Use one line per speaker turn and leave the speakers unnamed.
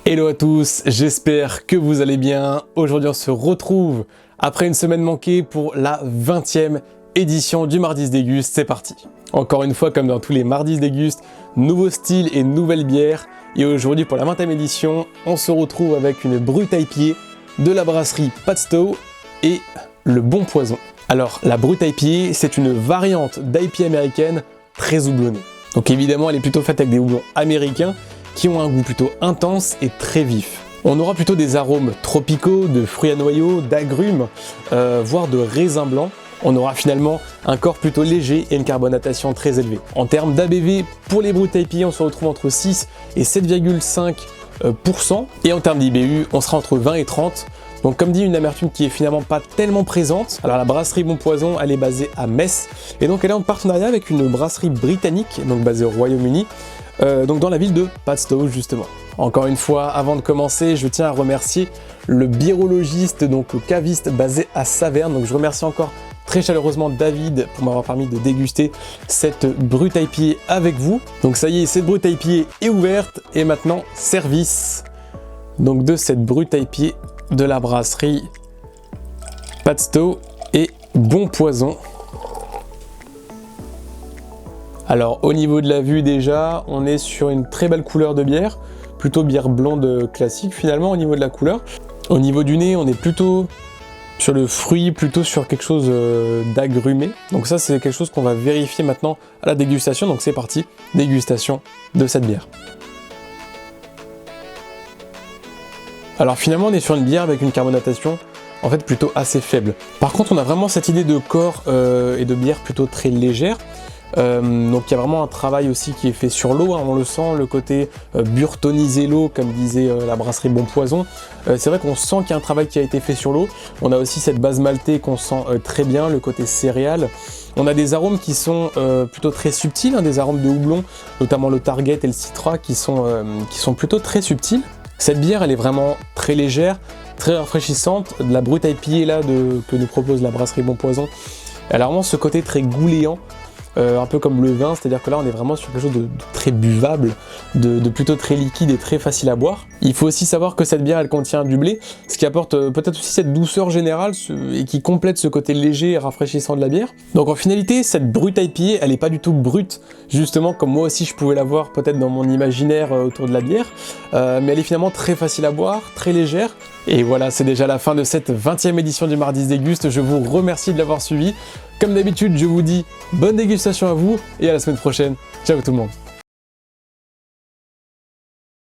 Hello à tous, j'espère que vous allez bien. Aujourd'hui on se retrouve après une semaine manquée pour la 20e édition du Mardi se déguste, c'est parti. Encore une fois, comme dans tous les Mardis se déguste, nouveau style et nouvelle bière. Et aujourd'hui pour la 20e édition, on se retrouve avec une brute IPA de la brasserie Padstow et le Bon Poison. Alors la brute IPA, c'est une variante d'IPA américaine très houblonnée. Donc évidemment elle est plutôt faite avec des houblons américains qui ont un goût plutôt intense et très vif. On aura plutôt des arômes tropicaux, de fruits à noyaux, d'agrumes, voire de raisins blancs. On aura finalement un corps plutôt léger et une carbonatation très élevée. En termes d'ABV, pour les brutes IPA, on se retrouve entre 6 et 7,5%. Et en termes d'IBU, on sera entre 20 et 30. Donc comme dit, une amertume qui est finalement pas tellement présente. Alors la brasserie Bon Poison, elle est basée à Metz. Et donc elle est en partenariat avec une brasserie britannique, donc basée au Royaume-Uni. Donc dans la ville de Padstow justement. Encore une fois, avant de commencer, je tiens à remercier le biérologiste, donc le caviste basé à Saverne. Donc je remercie encore très chaleureusement David pour m'avoir permis de déguster cette brute IPA avec vous. Donc ça y est, cette brute IPA est ouverte et maintenant service donc de cette brute IPA de la brasserie Padstow et Bon Poison. Alors au niveau de la vue déjà, on est sur une très belle couleur de bière, plutôt bière blonde classique finalement au niveau de la couleur. Au niveau du nez, on est plutôt sur le fruit, plutôt sur quelque chose d'agrumé. Donc ça c'est quelque chose qu'on va vérifier maintenant à la dégustation, donc c'est parti, dégustation de cette bière. Alors finalement on est sur une bière avec une carbonatation en fait plutôt assez faible. Par contre on a vraiment cette idée de corps et de bière plutôt très légère. Donc il y a vraiment un travail aussi qui est fait sur l'eau, hein, on le sent, le côté burtoniser l'eau comme disait la brasserie Bon Poison. C'est vrai qu'on sent qu'il y a un travail qui a été fait sur l'eau. On a aussi cette base maltée qu'on sent très bien, le côté céréales. On a des arômes qui sont plutôt très subtils, hein, des arômes de houblon, notamment le Target et le Citra qui sont plutôt très subtils. Cette bière elle est vraiment très légère, très rafraîchissante. La brute IPA là que nous propose la brasserie Bon Poison, elle a vraiment ce côté très gouléant. Un peu comme le vin, c'est-à-dire que là on est vraiment sur quelque chose de très buvable, de plutôt très liquide et très facile à boire. Il faut aussi savoir que cette bière elle contient du blé, ce qui apporte peut-être aussi cette douceur générale et qui complète ce côté léger et rafraîchissant de la bière. Donc en finalité, cette brute IPA elle est pas du tout brute, justement comme moi aussi je pouvais l'avoir peut-être dans mon imaginaire autour de la bière, mais elle est finalement très facile à boire, très légère. Et voilà, c'est déjà la fin de cette 20e édition du Mardi se déguste. Je vous remercie de l'avoir suivi. Comme d'habitude, je vous dis bonne dégustation à vous et à la semaine prochaine. Ciao tout le monde.